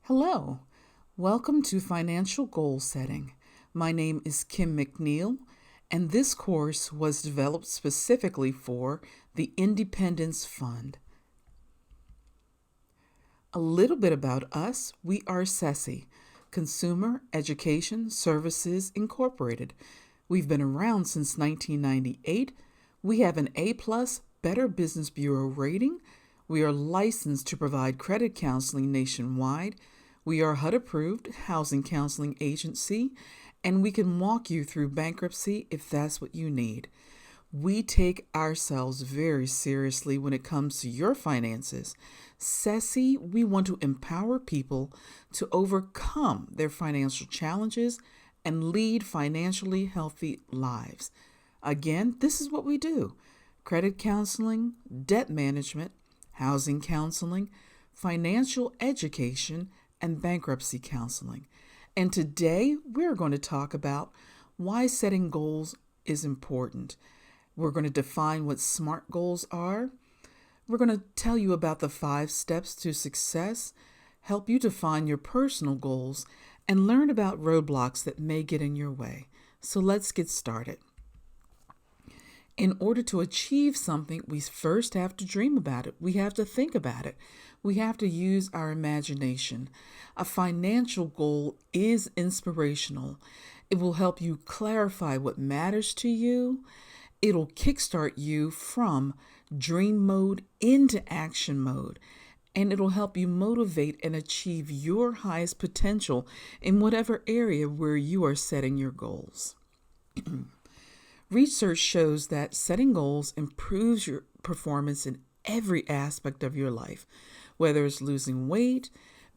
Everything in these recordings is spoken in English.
Hello, welcome to Financial Goal Setting. My name is Kim McNeil, and this course was developed specifically for the Independence Fund. A little bit about us. We are CESI, Consumer Education Services Incorporated. We've been around since 1998. We have an A+ Better Business Bureau rating. We are licensed to provide credit counseling nationwide. We are HUD approved housing counseling agency, and we can walk you through bankruptcy if that's what you need. We take ourselves very seriously when it comes to your finances. CESI, we want to empower people to overcome their financial challenges and lead financially healthy lives. Again, this is what we do: credit counseling, debt management, housing counseling, financial education, and bankruptcy counseling. And today we're going to talk about why setting goals is important. We're going to define what SMART goals are. We're going to tell you about the 5 steps to success, help you define your personal goals, and learn about roadblocks that may get in your way. So let's get started. In order to achieve something, we first have to dream about it. We have to think about it. We have to use our imagination. A financial goal is inspirational. It will help you clarify what matters to you. It'll kickstart you from dream mode into action mode. And it'll help you motivate and achieve your highest potential in whatever area where you are setting your goals. Research shows that setting goals improves your performance in every aspect of your life, whether it's losing weight,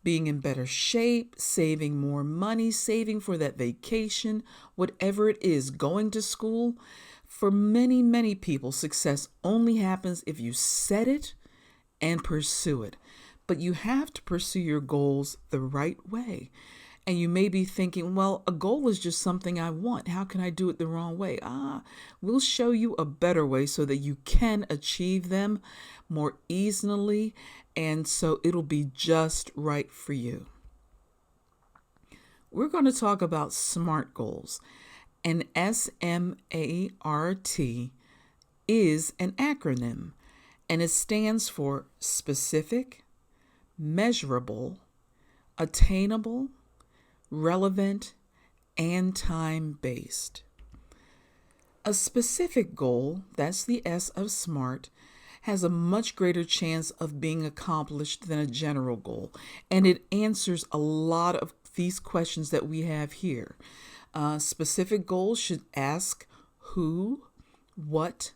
being in better shape, saving more money, saving for that vacation, whatever it is, going to school. For many, many people, success only happens if you set it and pursue it. But you have to pursue your goals the right way. And you may be thinking, well, a goal is just something I want. How can I do it the wrong way? We'll show you a better way so that you can achieve them more easily, and so it'll be just right for you. We're going to talk about SMART goals. And SMART is an acronym, and it stands for specific, measurable, attainable, relevant, and time-based. A specific goal, that's the S of SMART, has a much greater chance of being accomplished than a general goal, and it answers a lot of these questions that we have here. Specific goals should ask who, what,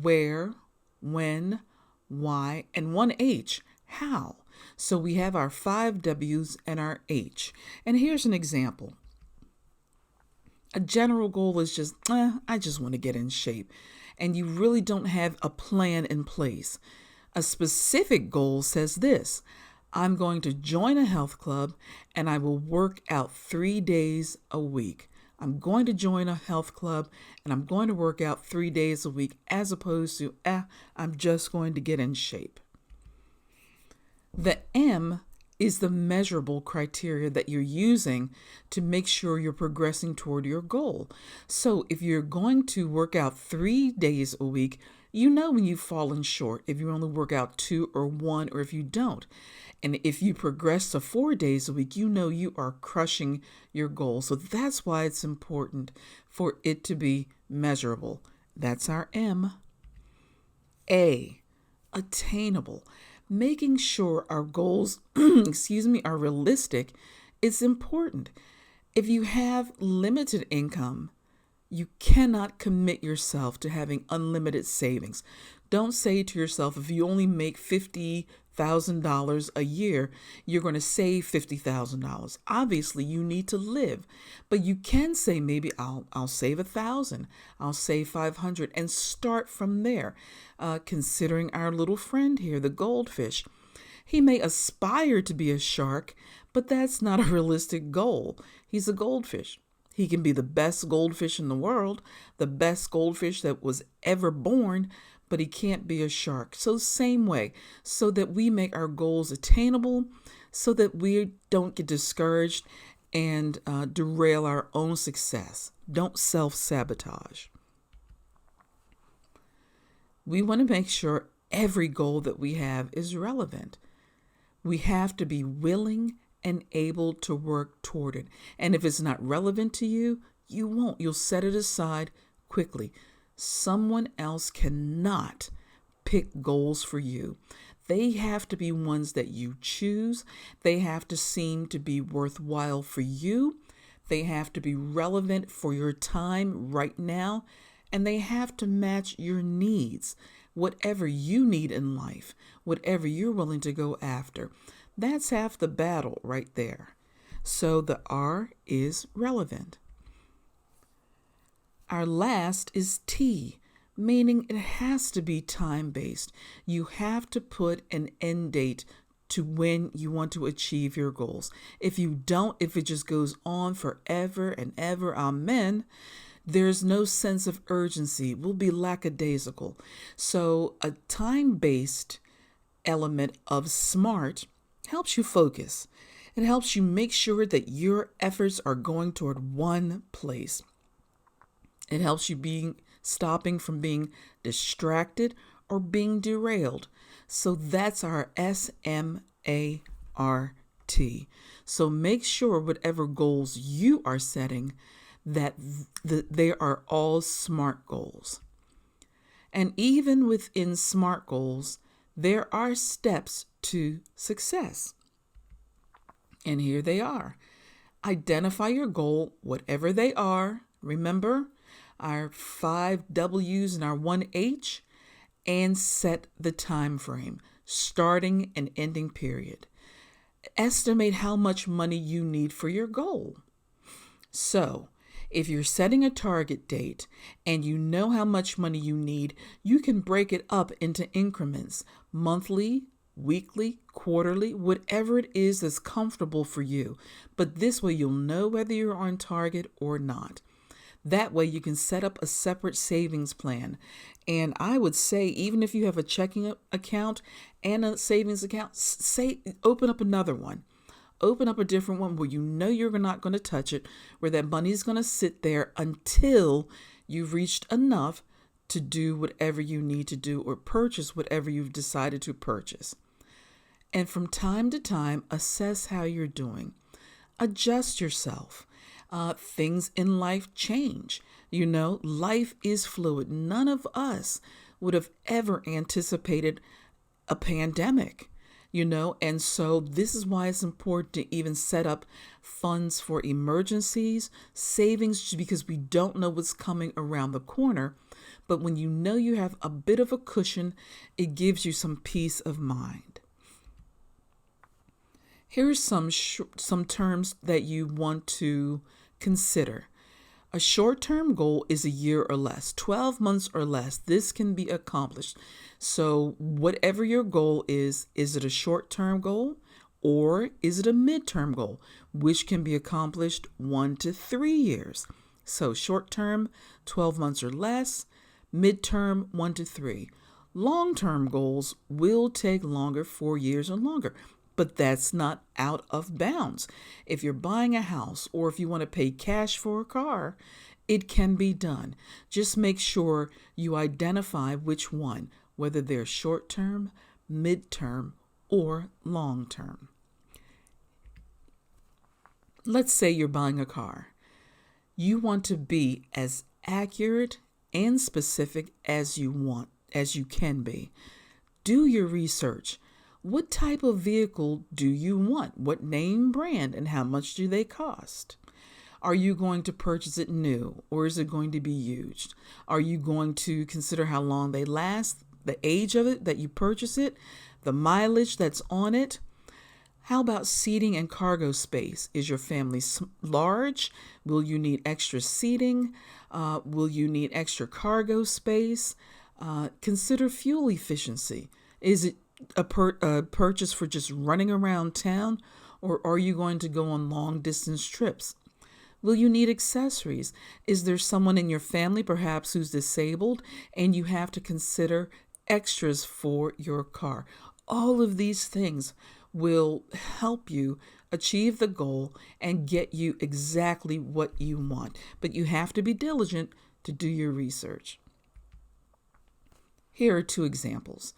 where, when, why, and one H, how. So we have our 5 W's and our H. And here's an example. A general goal is just, I just want to get in shape. And you really don't have a plan in place. A specific goal says this: I'm going to join a health club and I will work out 3 days a week. I'm going to join a health club and I'm going to work out 3 days a week, as opposed to, I'm just going to get in shape. The M is the measurable criteria that you're using to make sure you're progressing toward your goal. So if you're going to work out 3 days a week, you know when you've fallen short, if you only work out 2 or 1, or if you don't. And if you progress to 4 days a week, you know you are crushing your goal. So that's why it's important for it to be measurable. That's our M. A, attainable. Making sure our goals, are realistic is important. If you have limited income, you cannot commit yourself to having unlimited savings. Don't say to yourself, if you only make $50,000 a year, you're going to save $50,000. Obviously, you need to live, but you can say, maybe I'll save 1,000, I'll save 500, and start from there. Considering our little friend here, the goldfish, he may aspire to be a shark, but that's not a realistic goal. He's a goldfish. He can be the best goldfish in the world, the best goldfish that was ever born, but he can't be a shark. So same way, so that we make our goals attainable, so that we don't get discouraged and derail our own success. Don't self-sabotage. We want to make sure every goal that we have is relevant. We have to be willing and able to work toward it. And if it's not relevant to you, you won't. You'll set it aside quickly. Someone else cannot pick goals for you. They have to be ones that you choose. They have to seem to be worthwhile for you. They have to be relevant for your time right now. And they have to match your needs, whatever you need in life, whatever you're willing to go after. That's half the battle right there. So the R is relevant. Our last is T, meaning it has to be time-based. You have to put an end date to when you want to achieve your goals. If you don't, if it just goes on forever and ever, amen, there's no sense of urgency. We'll be lackadaisical. So a time-based element of SMART helps you focus. It helps you make sure that your efforts are going toward one place. It helps you stopping from being distracted or being derailed. So that's our SMART. So make sure whatever goals you are setting, that they are all SMART goals. And even within SMART goals, there are steps to success. And here they are. Identify your goal, whatever they are. Remember our 5 W's and our 1 H, and set the time frame, starting and ending period. Estimate how much money you need for your goal. So, if you're setting a target date and you know how much money you need, you can break it up into increments, monthly, weekly, quarterly, whatever it is that's comfortable for you. But this way you'll know whether you're on target or not. That way you can set up a separate savings plan. And I would say, even if you have a checking account and a savings account, open up another one. Open up a different one where you know you're not going to touch it, where that money is going to sit there until you've reached enough to do whatever you need to do or purchase whatever you've decided to purchase. And from time to time, assess how you're doing. Adjust yourself. Things in life change. Life is fluid. None of us would have ever anticipated a pandemic. And so this is why it's important to even set up funds for emergencies, savings, because we don't know what's coming around the corner. But when you know you have a bit of a cushion, it gives you some peace of mind. Here's some terms that you want to consider. A short-term goal is a year or less, 12 months or less. This can be accomplished. So whatever your goal is it a short-term goal or is it a mid-term goal, which can be accomplished 1 to 3 years? So short-term, 12 months or less, mid-term, 1 to 3. Long-term goals will take longer, 4 years or longer. But that's not out of bounds. If you're buying a house or if you want to pay cash for a car, it can be done. Just make sure you identify which one, whether they're short-term, mid-term, or long-term. Let's say you're buying a car. You want to be as accurate and specific as you can be. Do your research. What type of vehicle do you want? What name, brand, and how much do they cost? Are you going to purchase it new or is it going to be used? Are you going to consider how long they last, the age of it that you purchase it, the mileage that's on it? How about seating and cargo space? Is your family large? Will you need extra seating? Will you need extra cargo space? Consider fuel efficiency. Is it a purchase for just running around town, or are you going to go on long distance trips? Will you need accessories? Is there someone in your family perhaps who's disabled and you have to consider extras for your car? All of these things will help you achieve the goal and get you exactly what you want. But you have to be diligent to do your research. Here are two examples.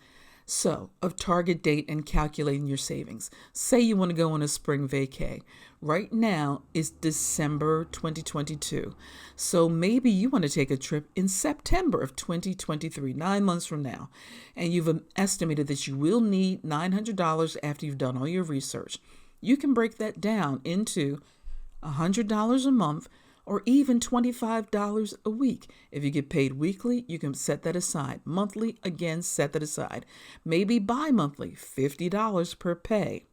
So, of target date and calculating your savings. Say you want to go on a spring vacay. Right now is December 2022. So maybe you want to take a trip in September of 2023, 9 months from now. And you've estimated that you will need $900 after you've done all your research. You can break that down into $100 a month or even $25 a week. If you get paid weekly, you can set that aside. Monthly, again, set that aside. Maybe bi-monthly, $50 per pay.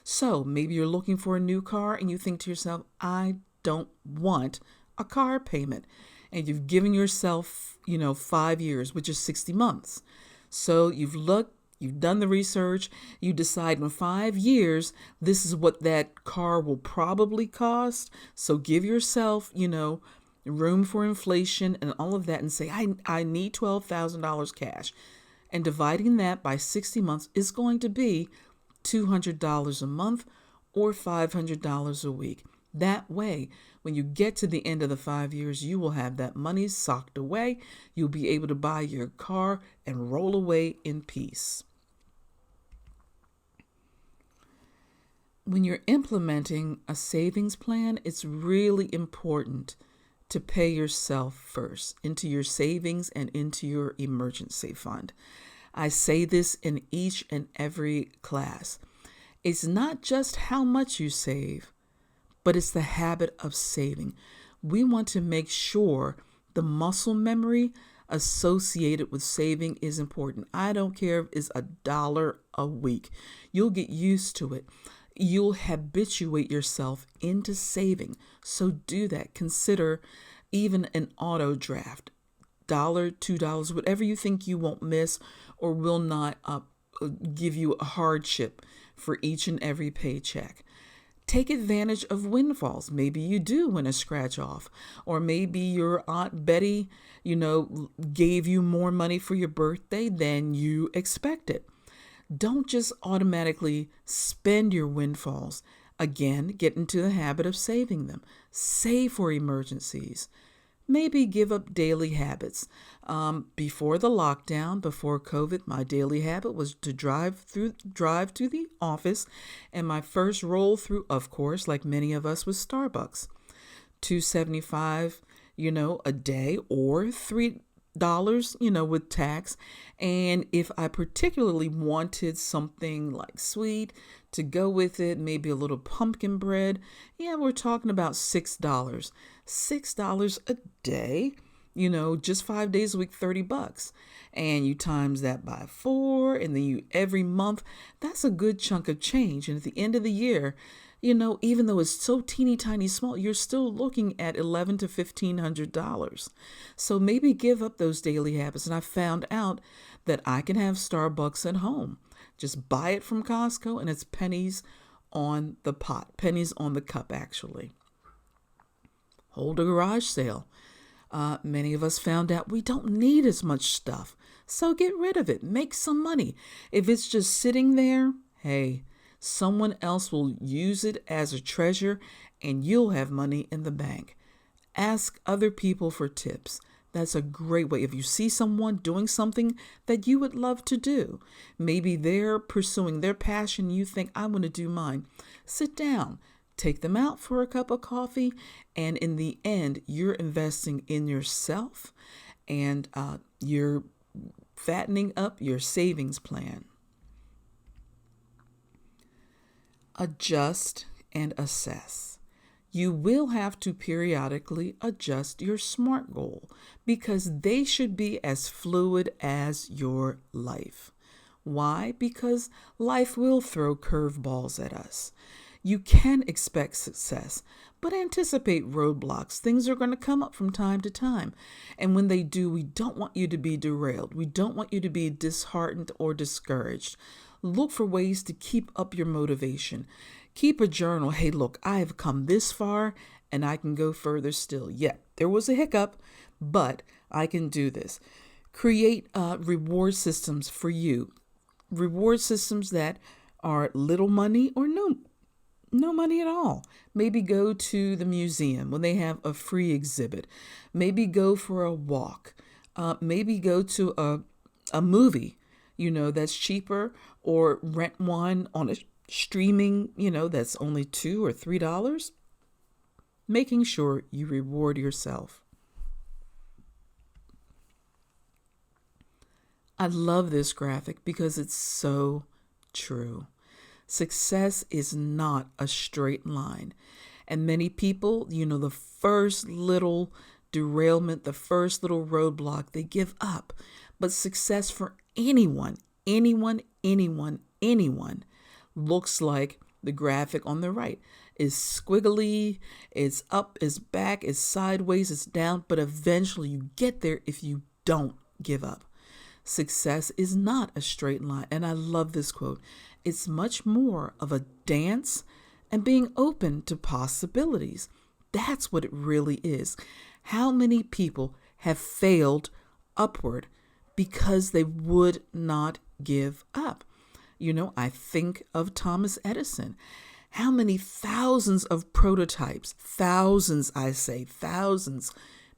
So maybe you're looking for a new car and you think to yourself, I don't want a car payment. And you've given yourself, 5 years, which is 60 months. So you've looked, you've done the research, you decide in 5 years, this is what that car will probably cost. So give yourself, room for inflation and all of that and say, I need $12,000 cash. And dividing that by 60 months is going to be $200 a month or $500 a week. That way, when you get to the end of the 5 years, you will have that money socked away. You'll be able to buy your car and roll away in peace. When you're implementing a savings plan, it's really important to pay yourself first into your savings and into your emergency fund. I say this in each and every class. It's not just how much you save, but it's the habit of saving. We want to make sure the muscle memory associated with saving is important. I don't care if it's $1 a week. You'll get used to it. You'll habituate yourself into saving. So do that. Consider even an auto draft. $1, $2, whatever you think you won't miss or will not give you a hardship for each and every paycheck. Take advantage of windfalls. Maybe you do win a scratch off, or maybe your Aunt Betty, gave you more money for your birthday than you expected. Don't just automatically spend your windfalls. Again, get into the habit of saving them. Save for emergencies. Maybe give up daily habits. Before the lockdown, before COVID, my daily habit was to drive to the office, and my first roll through, of course, like many of us, was Starbucks. $2.75, a day, or $3, with tax. And if I particularly wanted something like sweet to go with it, maybe a little pumpkin bread, we're talking about $6. $6 a day, just 5 days a week, $30. And you times that by 4, and then every month, that's a good chunk of change. And at the end of the year, even though it's so teeny tiny small, you're still looking at $1,100 to $1,500. So maybe give up those daily habits. And I found out that I can have Starbucks at home. Just buy it from Costco, and it's pennies on the pot, pennies on the cup, actually. Hold a garage sale. Many of us found out we don't need as much stuff. So get rid of it. Make some money. If it's just sitting there, hey, someone else will use it as a treasure and you'll have money in the bank. Ask other people for tips. That's a great way. If you see someone doing something that you would love to do, maybe they're pursuing their passion, you think, I want to do mine. Sit down, take them out for a cup of coffee, and in the end, you're investing in yourself and you're fattening up your savings plan. Adjust and assess. You will have to periodically adjust your SMART goal because they should be as fluid as your life. Why? Because life will throw curveballs at us. You can expect success, but anticipate roadblocks. Things are going to come up from time to time. And when they do, we don't want you to be derailed. We don't want you to be disheartened or discouraged. Look for ways to keep up your motivation. Keep a journal. Hey, look, I have come this far and I can go further still. Yeah, there was a hiccup, but I can do this. Create reward systems for you. Reward systems that are little money or no money at all. Maybe go to the museum when they have a free exhibit. Maybe go for a walk. Maybe go to a movie, that's cheaper, or rent one on a streaming, that's only $2 or $3. Making sure you reward yourself. I love this graphic because it's so true. Success is not a straight line. And many people, the first little derailment, the first little roadblock, they give up. But success for anyone looks like the graphic on the right. It's squiggly, it's up, it's back, it's sideways, it's down, but eventually you get there if you don't give up. Success is not a straight line, and I love this quote. It's much more of a dance and being open to possibilities. That's what it really is. How many people have failed upward because they would not give up? I think of Thomas Edison. How many thousands of prototypes, thousands,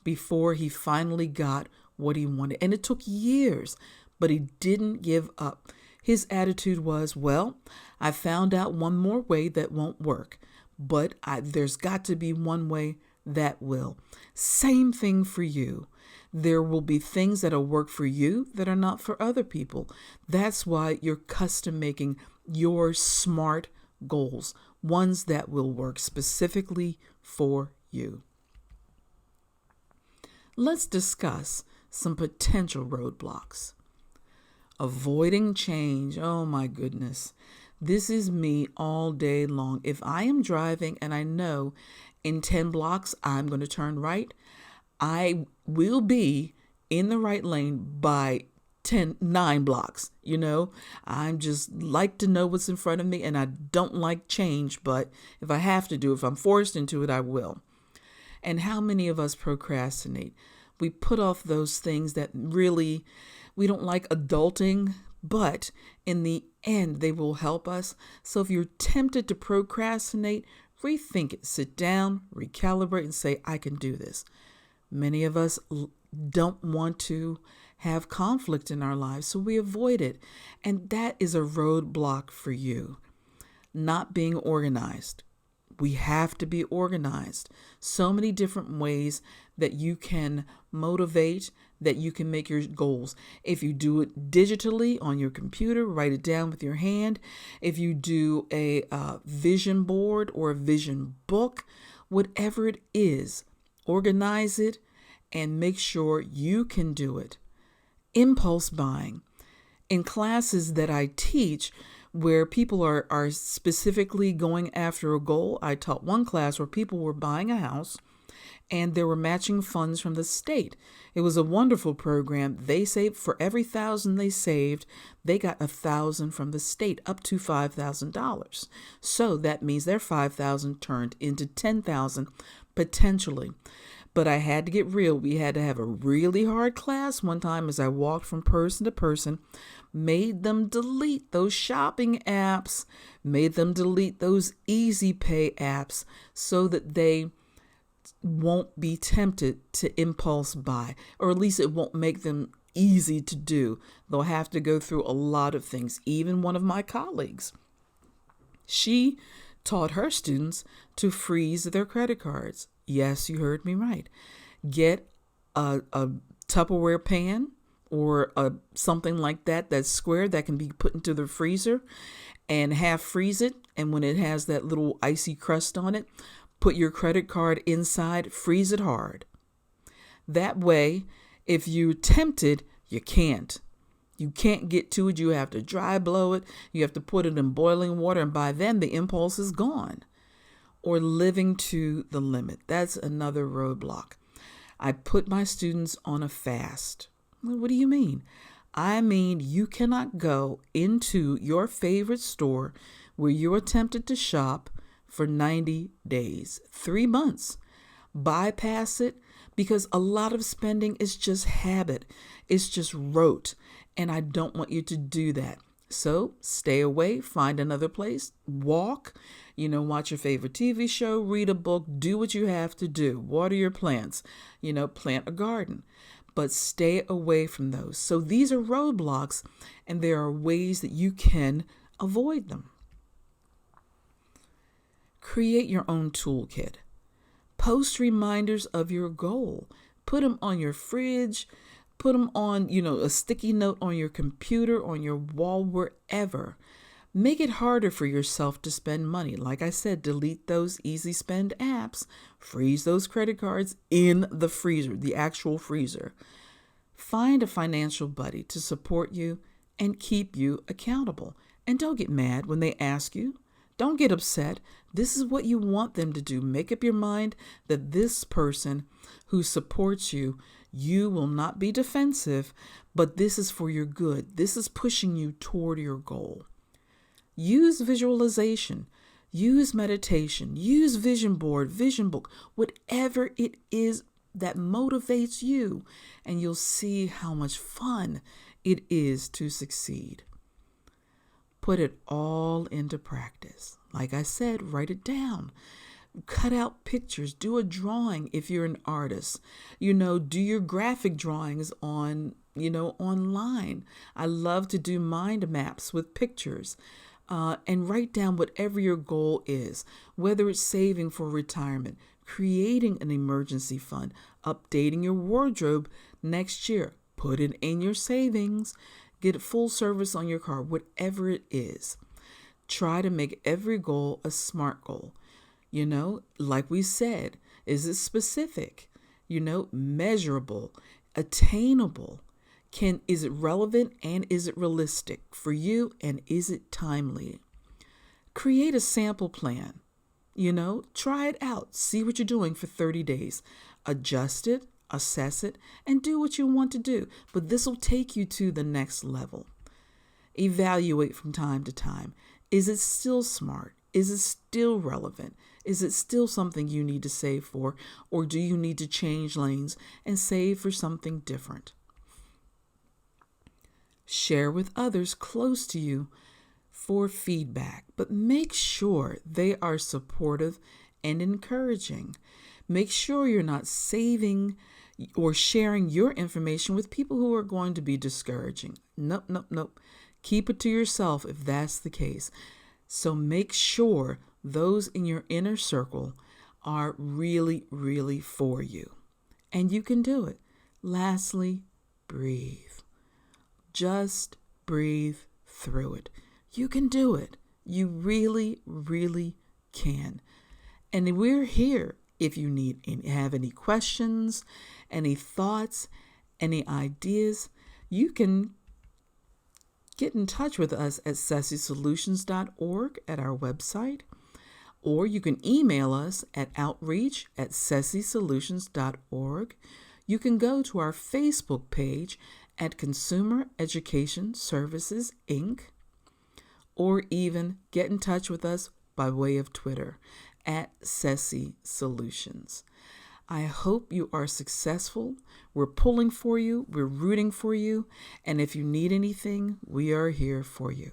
before he finally got what he wanted. And it took years, but he didn't give up. His attitude was, well, I found out one more way that won't work, but there's got to be one way that will. Same thing for you. There will be things that'll work for you that are not for other people. That's why you're custom making your SMART goals, ones that will work specifically for you. Let's discuss some potential roadblocks. Avoiding change. Oh my goodness. This is me all day long. If I am driving and I know in 10 blocks I'm going to turn right, I will be in the right lane by 9 blocks. I'm just like to know what's in front of me, and I don't like change, but if I have to if I'm forced into it, I will. And how many of us procrastinate? We put off those things that really we don't like adulting, but in the end, they will help us. So if you're tempted to procrastinate, rethink it. Sit down, recalibrate, and say, I can do this. Many of us don't want to have conflict in our lives, so we avoid it. And that is a roadblock for you. Not being organized. We have to be organized. So many different ways that you can motivate, that you can make your goals. If you do it digitally on your computer, write it down with your hand. If you do a vision board or a vision book, whatever it is, organize it and make sure you can do it. Impulse buying. In classes that I teach, where people are specifically going after a goal, I taught one class where people were buying a house and there were matching funds from the state. It was a wonderful program. They saved, for every $1,000 they saved, they got $1,000 from the state, up to $5,000. So that means their $5,000 turned into $10,000 potentially. But I had to get real. We had to have a really hard class one time as I walked from person to person, made them delete those shopping apps, made them delete those easy pay apps so that they won't be tempted to impulse buy, or at least it won't make them easy to do. They'll have to go through a lot of things. Even one of my colleagues, she taught her students to freeze their credit cards. Yes, you heard me right. Get a Tupperware pan or something like that that's square that can be put into the freezer and half freeze it. And when it has that little icy crust on it, put your credit card inside, freeze it hard. That way, if you're tempted, you can't. You can't get to it. You have to dry blow it. You have to put it in boiling water. And by then, the impulse is gone. Or living to the limit. That's another roadblock. I put my students on a fast. What do you mean? I mean, you cannot go into your favorite store where you're tempted to shop for 90 days, 3 months. Bypass it, because a lot of spending is just habit. It's just rote. And I don't want you to do that. So stay away, find another place, walk, watch your favorite TV show, read a book, do what you have to do, water your plants, plant a garden, but stay away from those. So these are roadblocks, and there are ways that you can avoid them. Create your own toolkit. Post reminders of your goal. Put them on your fridge. Put them on, a sticky note on your computer, on your wall, wherever. Make it harder for yourself to spend money. Like I said, delete those easy spend apps. Freeze those credit cards in the freezer, the actual freezer. Find a financial buddy to support you and keep you accountable. And don't get mad when they ask you. Don't get upset. This is what you want them to do. Make up your mind that this person who supports you, you will not be defensive, but this is for your good. This is pushing you toward your goal. Use visualization, use meditation, use vision board, vision book, whatever it is that motivates you, and you'll see how much fun it is to succeed. Put it all into practice. Like I said, write it down. Cut out pictures. Do a drawing if you're an artist. Do your graphic drawings online. I love to do mind maps with pictures. And write down whatever your goal is, whether it's saving for retirement, creating an emergency fund, updating your wardrobe next year, put it in your savings, get full service on your car, whatever it is. Try to make every goal a SMART goal. Like we said, is it specific? Measurable, attainable. Is it relevant, and is it realistic for you, and is it timely? Create a sample plan. Try it out. See what you're doing for 30 days. Adjust it, assess it, and do what you want to do. But this will take you to the next level. Evaluate from time to time. Is it still smart? Is it still relevant? Is it still something you need to save for, or do you need to change lanes and save for something different? Share with others close to you for feedback, but make sure they are supportive and encouraging. Make sure you're not saving or sharing your information with people who are going to be discouraging. Nope. Keep it to yourself if that's the case. So make sure those in your inner circle are really, really for you. And you can do it. Lastly, breathe. Just breathe through it. You can do it. You really, really can. And we're here if you have any questions, any thoughts, any ideas. You can get in touch with us at cecysolutions.org at our website, or you can email us at outreach@cecysolutions.org. You can go to our Facebook page at Consumer Education Services, Inc., or even get in touch with us by way of Twitter at Ceci Solutions. I hope you are successful. We're pulling for you. We're rooting for you. And if you need anything, we are here for you.